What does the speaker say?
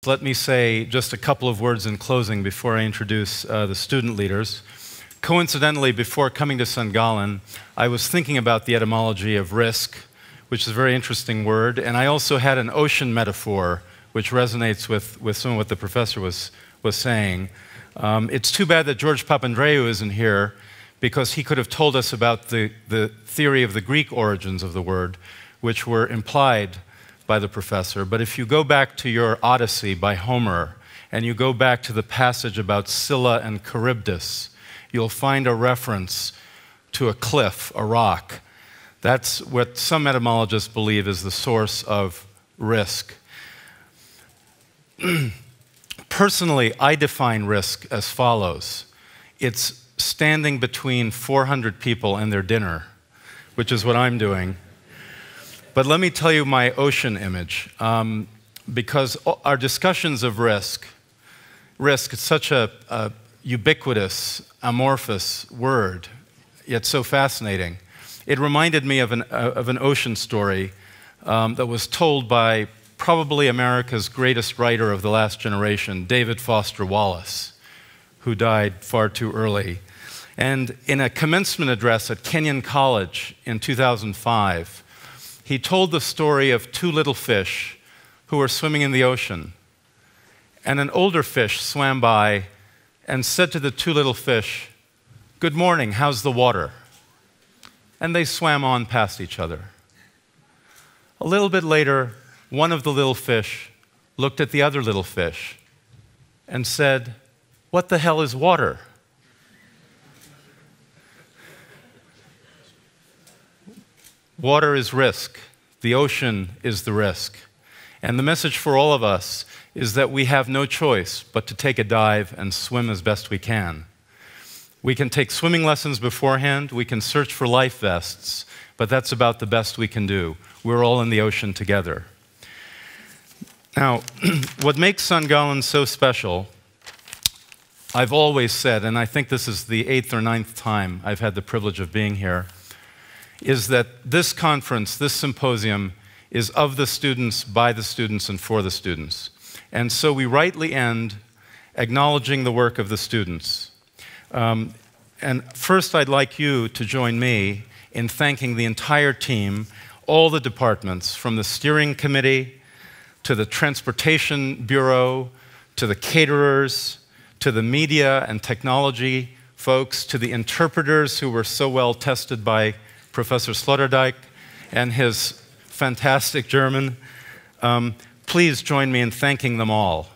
Let me say just a couple of words in closing before I introduce the student leaders. Coincidentally, before coming to St. Gallen, I was thinking about the etymology of risk, which is a very interesting word, and I also had an ocean metaphor, which resonates with some of what the professor was saying. It's too bad that George Papandreou isn't here, because he could have told us about the theory of the Greek origins of the word, which were implied by the professor. But if you go back to your Odyssey by Homer, and you go back to the passage about Scylla and Charybdis, you'll find a reference to a cliff, a rock. That's what some etymologists believe is the source of risk. Personally, I define risk as follows. It's standing between 400 people and their dinner, which is what I'm doing. But let me tell you my ocean image, because our discussions of risk is such a ubiquitous, amorphous word, yet so fascinating. It reminded me of an ocean story that was told by probably America's greatest writer of the last generation, David Foster Wallace, who died far too early. And in a commencement address at Kenyon College in 2005, he told the story of two little fish who were swimming in the ocean. And an older fish swam by and said to the two little fish, "Good morning, how's the water?" And they swam on past each other. A little bit later, one of the little fish looked at the other little fish and said, "What the hell is water?" Water is risk. The ocean is the risk. And the message for all of us is that we have no choice but to take a dive and swim as best we can. We can take swimming lessons beforehand, we can search for life vests, but that's about the best we can do. We're all in the ocean together. Now, what makes St. Gallen so special, I've always said, and I think this is the 8th or 9th time I've had the privilege of being here, is that this conference, this symposium, is of the students, by the students, and for the students. And so we rightly end acknowledging the work of the students. And first, I'd like you to join me in thanking the entire team, all the departments, from the steering committee to the transportation bureau, to the caterers, to the media and technology folks, to the interpreters who were so well tested by Professor Sloterdijk and his fantastic German. Please join me in thanking them all.